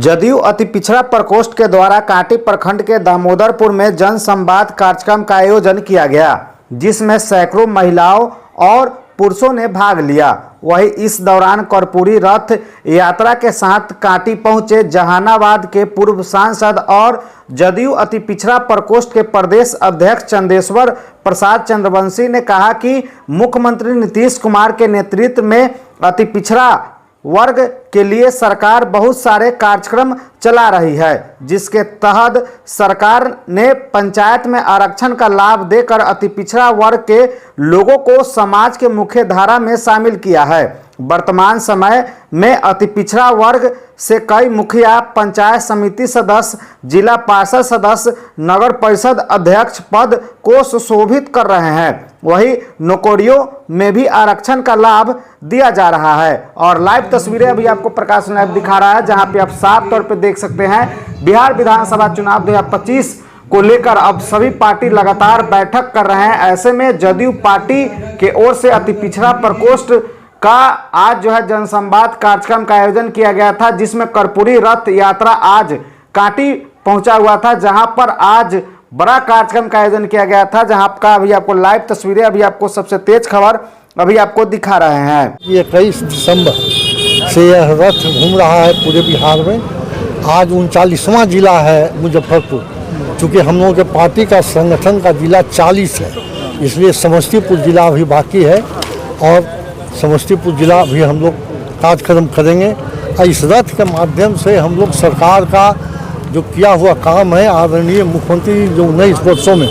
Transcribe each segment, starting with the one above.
जदयू अति पिछड़ा प्रकोष्ठ के द्वारा कांटी प्रखंड के दामोदरपुर में जन संवाद कार्यक्रम का आयोजन किया गया, जिसमें सैकड़ों महिलाओं और पुरुषों ने भाग लिया। वहीं इस दौरान कर्पूरी रथ यात्रा के साथ कांटी पहुंचे जहानाबाद के पूर्व सांसद और जदयू अति पिछड़ा प्रकोष्ठ के प्रदेश अध्यक्ष चंदेश्वर प्रसाद चंद्रवंशी ने कहा कि मुख्यमंत्री नीतीश कुमार के नेतृत्व में अति पिछड़ा वर्ग के लिए सरकार बहुत सारे कार्यक्रम चला रही है, जिसके तहत सरकार ने पंचायत में आरक्षण का लाभ देकर अति पिछड़ा वर्ग के लोगों को समाज के मुख्य धारा में शामिल किया है। वर्तमान समय में अति पिछड़ा वर्ग से कई मुखिया, पंचायत समिति सदस्य, जिला पार्षद सदस्य, नगर परिषद अध्यक्ष पद को सुशोभित कर रहे हैं। वहीं नौकरियों में भी आरक्षण का लाभ दिया जा रहा है। और लाइव तस्वीरें अभी आपको प्रकाश लाइव दिखा रहा है, जहां पे आप साफ तौर पे देख सकते हैं बिहार विधानसभा चुनाव 2025 को लेकर अब सभी पार्टी लगातार बैठक कर रहे हैं। ऐसे में जदयू पार्टी के ओर से अति पिछड़ा प्रकोष्ठ का आज जो है जनसंवाद कार्यक्रम का आयोजन किया गया था, जिसमें कर्पूरी रथ यात्रा आज कांटी पहुंचा हुआ था, जहां पर आज बड़ा कार्यक्रम का आयोजन किया गया था, जहां का अभी आपको लाइव तस्वीरें अभी आपको सबसे तेज खबर अभी आपको दिखा रहे हैं। ये 21 दिसंबर से यह रथ घूम रहा है पूरे बिहार में। आज 39वां जिला है मुजफ्फरपुर। चूँकि हम लोगों के पार्टी का संगठन का जिला 40 है, इसलिए समस्तीपुर जिला अभी बाकी है और समस्तीपुर जिला भी हम लोग कार्यक्रम करेंगे। और इस रथ के माध्यम से हम लोग सरकार का जो किया हुआ काम है, आदरणीय मुख्यमंत्री जो 19 वर्षों में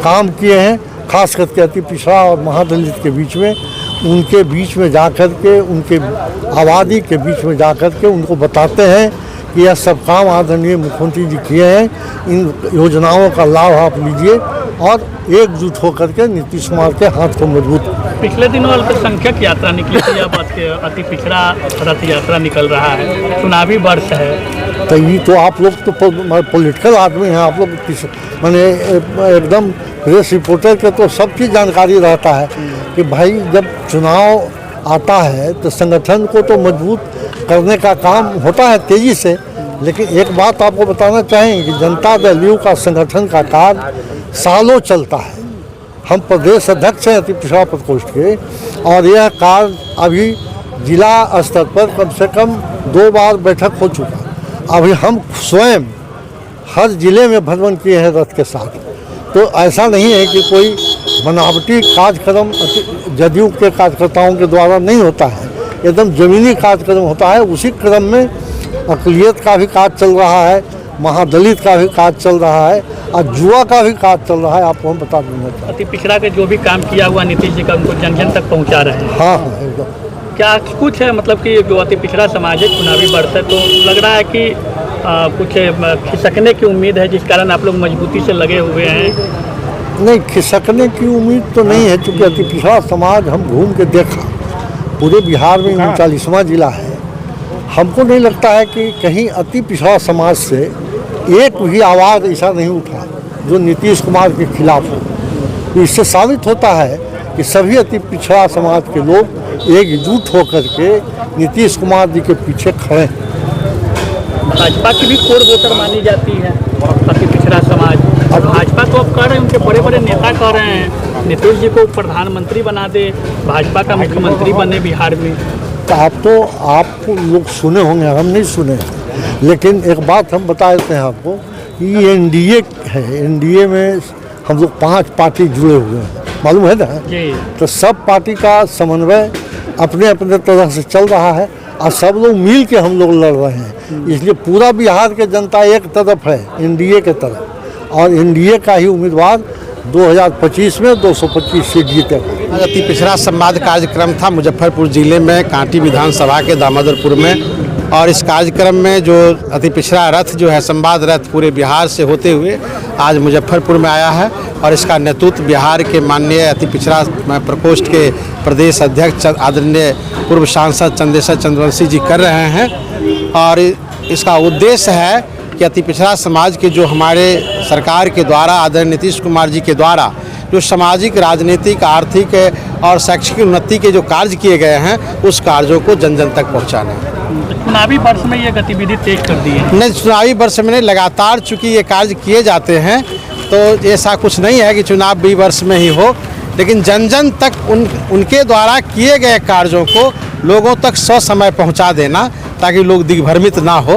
काम किए हैं, खास करके अति पिछड़ा और महादलित के बीच में, उनके बीच में जाकर के, उनके आबादी के बीच में जाकर के उनको बताते हैं कि यह सब काम आदरणीय मुख्यमंत्री जी किए हैं। इन योजनाओं का लाभ आप लीजिए और एकजुट होकर के नीतीश कुमार के हाथ को मजबूत। पिछले दिनों अल्पसंख्यक यात्रा निकली थी, अब अति पिछड़ा रथ यात्रा निकल रहा है, चुनावी वर्ष है। तो ये तो आप लोग तो पॉलिटिकल आदमी हैं, आप लोग मैंने एकदम प्रेस रिपोर्टर के तो सब चीज़ जानकारी रहता है कि भाई जब चुनाव आता है तो संगठन को तो मजबूत करने का काम होता है तेज़ी से। लेकिन एक बात आपको बताना चाहेंगे कि जनता दल यू का संगठन का कार्य सालों चलता है। हम प्रदेश अध्यक्ष हैं अति पिछड़ा प्रकोष्ठ के, और यह कार्य अभी जिला स्तर पर कम से कम 2 बार बैठक हो चुका। अभी हम स्वयं हर जिले में भ्रमण किए हैं रथ के साथ। तो ऐसा नहीं है कि कोई बनावटी कार्यक्रम जदयू के कार्यकर्ताओं के द्वारा नहीं होता है, एकदम ज़मीनी कार्यक्रम होता है। उसी क्रम में अक़लियत का भी कार्य चल रहा है, महादलित का भी कार्य चल रहा है और युवा का भी कार्य चल रहा है। आपको हम बता देंगे अति पिछड़ा के जो भी काम किया हुआ नीतीश जी का उनको जन जन तक पहुँचा रहे हैं। हाँ हाँ एकदम। क्या कुछ है मतलब कि जो अति पिछड़ा समाज है, चुनावी वर्ष है, तो लग रहा है कि कुछ खिसकने की उम्मीद है, जिस कारण आप लोग मजबूती से लगे हुए हैं? नहीं, खिसकने की उम्मीद तो नहीं है, क्योंकि अति पिछड़ा समाज हम घूम के देखा पूरे बिहार में 39वां जिला है। हमको नहीं लगता है कि कहीं अति पिछड़ा समाज से एक भी आवाज़ ऐसा नहीं उठा जो नीतीश कुमार के खिलाफ हो। तो इससे साबित होता है कि सभी अति पिछड़ा समाज के लोग एकजुट होकर के नीतीश कुमार जी के पीछे खड़े हैं। भाजपा की भी कोर वोटर मानी जाती है अति पिछड़ा समाज, और भाजपा तो अब कह रहे हैं, उनके बड़े बड़े नेता कह रहे हैं नीतीश जी को प्रधानमंत्री बना दे, भाजपा का मुख्यमंत्री बने बिहार में। तो आप लोग सुने होंगे, हम नहीं सुने, लेकिन एक बात हम बता देते हैं आपको कि एनडीए है, एनडीए में हम लोग 5 पार्टी जुड़े हुए हैं, मालूम है ना जी। तो सब पार्टी का समन्वय अपने अपने तरह से चल रहा है और सब लोग मिल के हम लोग लड़ रहे हैं। इसलिए पूरा बिहार के जनता एक तरफ है, एनडीए के तरफ, और एनडीए का ही उम्मीदवार 2025 में 225 सीट जीतेगा। अति पिछड़ा संवाद कार्यक्रम था मुजफ्फरपुर जिले में कांटी विधानसभा के दामोदरपुर में, और इस कार्यक्रम में जो अति पिछड़ा रथ जो है संवाद रथ पूरे बिहार से होते हुए आज मुजफ्फरपुर में आया है, और इसका नेतृत्व बिहार के माननीय अति पिछड़ा प्रकोष्ठ के प्रदेश अध्यक्ष आदरणीय पूर्व सांसद चंदेश्वर चंद्रवंशी जी कर रहे हैं। और इसका उद्देश्य है कि अति पिछड़ा समाज के जो हमारे सरकार के द्वारा आदरणीय नीतीश कुमार जी के द्वारा जो सामाजिक, राजनीतिक, आर्थिक और शैक्षिक उन्नति के जो कार्य किए गए हैं, उस कार्यों को जन जन तक पहुँचाना है। चुनावी वर्ष में ये गतिविधि तेज कर दी है। नहीं, चुनावी वर्ष में नहीं, लगातार चूँकि ये कार्य किए जाते हैं तो ऐसा कुछ नहीं है कि चुनावी वर्ष में ही हो, लेकिन जन जन तक उनके द्वारा किए गए कार्यों को लोगों तक ससमय पहुंचा देना ताकि लोग दिग्भ्रमित ना हो।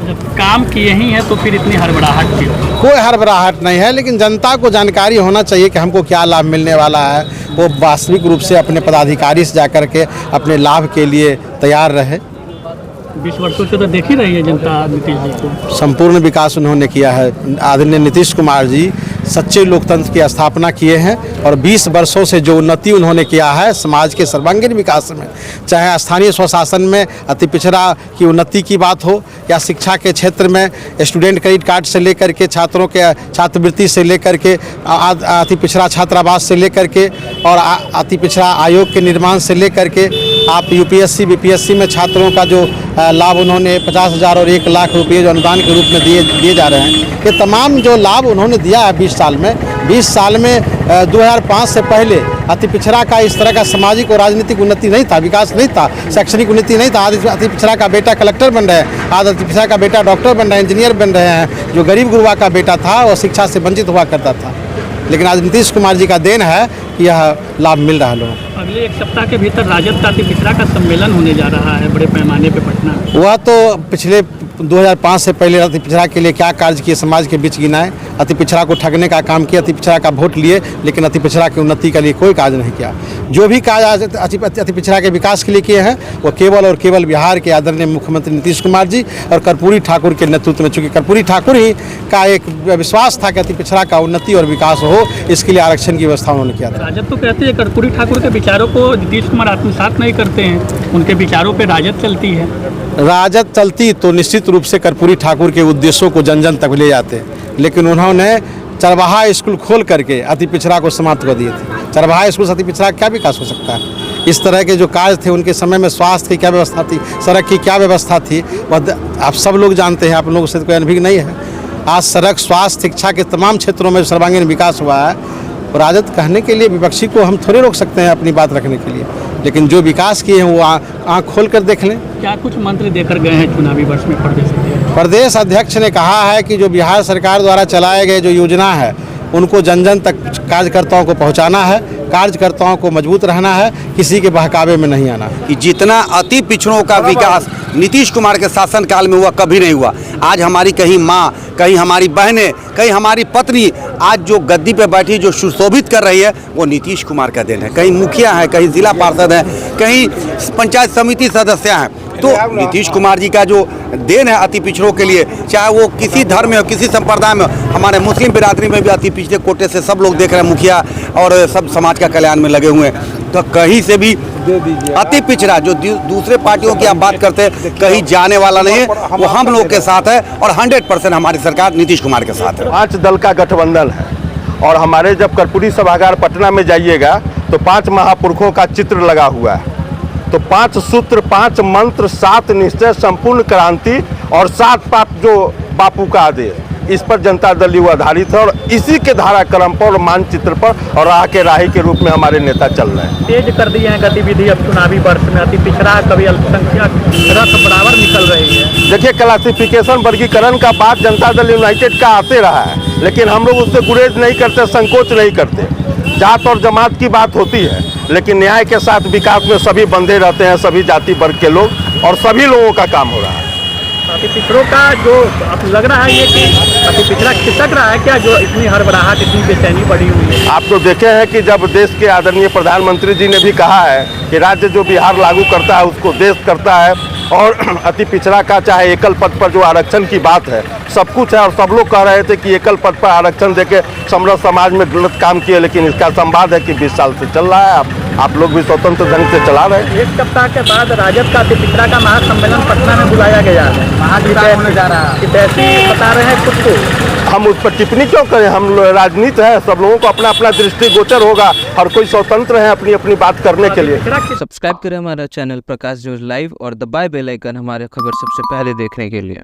जब काम किए ही हैं तो फिर इतनी हड़बड़ाहट क्यों? कोई हड़बड़ाहट नहीं है, लेकिन जनता को जानकारी होना चाहिए कि हमको क्या लाभ मिलने वाला है। वो वास्तविक रूप से अपने पदाधिकारी से जाकर के अपने लाभ के लिए तैयार रहे। 20 वर्षों से तो देख ही रही है जनता नीतीश जी को। संपूर्ण विकास उन्होंने किया है। आदरणीय नीतीश कुमार जी सच्चे लोकतंत्र की स्थापना किए हैं और 20 वर्षों से जो उन्नति उन्होंने किया है समाज के सर्वांगीण विकास में, चाहे स्थानीय स्वशासन में अति पिछड़ा की उन्नति की बात हो या शिक्षा के क्षेत्र में स्टूडेंट क्रेडिट कार्ड से लेकर के छात्रों के छात्रवृत्ति से लेकर के अति पिछड़ा छात्रावास से लेकर के और अति पिछड़ा आयोग के निर्माण से लेकर के आप यूपीएससी बीपीएससी में छात्रों का जो लाभ उन्होंने 50,000 और 1 लाख रुपये जो अनुदान के रूप में दिए जा रहे हैं, ये तमाम जो लाभ उन्होंने दिया है 20 साल में 2005 से पहले अति पिछड़ा का इस तरह का सामाजिक और राजनीतिक उन्नति नहीं था, विकास नहीं था, शैक्षणिक उन्नति नहीं था। आज अति पिछड़ा का बेटा कलेक्टर बन रहे हैं, आज अति पिछड़ा का बेटा डॉक्टर बन रहे हैं, इंजीनियर बन रहे हैं। जो गरीब गुरबा का बेटा था वो शिक्षा से वंचित हुआ करता था, लेकिन आज नीतीश कुमार जी का देन है कि यह लाभ मिल रहा है लोगों को। अगले 1 सप्ताह के भीतर राजद का अति पिछड़ा का सम्मेलन होने जा रहा है बड़े पैमाने पे पटना में। वह तो पिछले 2005 से पहले अति पिछड़ा के लिए क्या कार्य किए समाज के बीच गिनाए। अति पिछड़ा को ठगने का काम किया, अति पिछड़ा का वोट लिए, लेकिन अति पिछड़ा की उन्नति के लिए कोई कार्य नहीं किया। जो भी कार्य आज अति पिछड़ा के विकास के लिए किए हैं वो केवल और केवल बिहार के आदरणीय मुख्यमंत्री नीतीश कुमार जी और कर्पूरी ठाकुर के नेतृत्व में, चूँकि कर्पूरी ठाकुर ही का एक विश्वास था कि अति पिछड़ा का उन्नति और विकास हो, इसके लिए आरक्षण की व्यवस्था उन्होंने किया था। राजद तो कहते हैं कर्पूरी ठाकुर के विचारों को नीतीश कुमार आत्मसात नहीं करते हैं, उनके विचारों पर राजद चलती है। राजद चलती तो निश्चित रूप से कर्पूरी ठाकुर के उद्देश्यों को जन जन तक ले जाते, लेकिन उन्होंने चरवाहा स्कूल खोल करके अति पिछड़ा को समाप्त कर दिए थे। चरवाहा स्कूल से अति पिछड़ा क्या विकास हो सकता है? इस तरह के जो कार्य थे उनके समय में स्वास्थ्य की क्या व्यवस्था थी, सड़क की क्या व्यवस्था थी, वह आप सब लोग जानते हैं, आप लोगों से कोई अनभिज्ञ नहीं है। आज सड़क, स्वास्थ्य, शिक्षा के तमाम क्षेत्रों में सर्वांगीण विकास हुआ है। राजद कहने के लिए विपक्षी को हम थोड़े रोक सकते हैं अपनी बात रखने के लिए, लेकिन जो विकास किए हैं वो आँख खोल कर देख लें। क्या कुछ मंत्री देकर गए हैं चुनावी वर्ष में प्रदेश अध्यक्ष ने कहा है कि जो बिहार सरकार द्वारा चलाए गए जो योजना है उनको जन जन तक कार्यकर्ताओं को पहुंचाना है, कार्यकर्ताओं को मजबूत रहना है, किसी के बहकावे में नहीं आना है। कि जितना अति पिछड़ों का विकास नीतीश कुमार के शासनकाल में हुआ कभी नहीं हुआ। आज हमारी कहीं माँ, कहीं हमारी बहनें, कहीं हमारी पत्नी आज जो गद्दी पे बैठी जो सुशोभित कर रही है वो नीतीश कुमार का देन है। कहीं मुखिया है, कहीं जिला पार्षद है, कहीं पंचायत समिति सदस्य हैं, तो नीतीश कुमार जी का जो देन है अति पिछड़ों के लिए, चाहे वो किसी धर्म में हो, किसी संप्रदाय में हो। हमारे मुस्लिम बिरादरी में भी अति पिछड़े कोटे से सब लोग देख रहे हैं, मुखिया और सब समाज का कल्याण में लगे हुए हैं। तो कहीं से भी अति पिछड़ा जो दूसरे पार्टियों की आप बात करते हैं कहीं जाने वाला नहीं है, वो हम लोग के साथ है और 100% हमारी सरकार नीतीश कुमार के साथ है। 5 दल का गठबंधन है और हमारे जब कर्पूरी सभागार पटना में जाइएगा तो 5 महापुरुषों का चित्र लगा हुआ है। तो 5 सूत्र, 5 मंत्र, 7 निश्चय, संपूर्ण क्रांति और 7 पाप जो बापू का आदेश, इस पर जनता दल यू आधारित है और इसी के धाराक्रम पर और मानचित्र पर और राह के राही के रूप में हमारे नेता चल रहे हैं। तेज कर दी है गतिविधि अब चुनावी वर्ष में, अति पिछड़ा कभी अल्पसंख्यक रथ बराबर निकल रही है। देखिए, क्लासिफिकेशन वर्गीकरण का बात जनता दल यूनाइटेड का आते रहा है, लेकिन हम लोग उससे गुरेज नहीं करते, संकोच नहीं करते। जात और जमात की बात होती है, लेकिन न्याय के साथ विकास में सभी बंधे रहते हैं, सभी जाति वर्ग के लोग, और सभी लोगों का काम हो रहा है। अति पिछड़ों का जो अब लग रहा है ये कि अति पिछड़ा खिसक रहा है क्या, जो इतनी हड़बड़ाहट, इतनी बेचैनी बढ़ी हुई है? आप तो देखे हैं कि जब देश के आदरणीय प्रधानमंत्री जी ने भी कहा है कि राज्य जो बिहार लागू करता है उसको देश करता है, और अति पिछड़ा का चाहे एकल पद पर जो आरक्षण की बात है सब कुछ है, और सब लोग कह रहे थे कि एकल पद पर आरक्षण देके समरस समाज में गलत काम किए, लेकिन इसका संवाद है कि 20 साल से चल रहा है। आप लोग भी स्वतंत्र ढंग से चला रहे हैं। 1 सप्ताह के बाद राजद का अति पिछड़ा का महासम्मेलन पटना में बुलाया गया है, होने जा रहा है, बता रहे हैं खुद को। हम उस पर टिप्पणी क्यों करें? हम राजनीति है, सब लोगों को अपना अपना दृष्टिगोचर होगा, हर कोई स्वतंत्र है अपनी अपनी बात करने के लिए। सब्सक्राइब करें हमारा चैनल प्रकाश न्यूज लाइव और दबाए बेल आइकन हमारे खबर सबसे पहले देखने के लिए।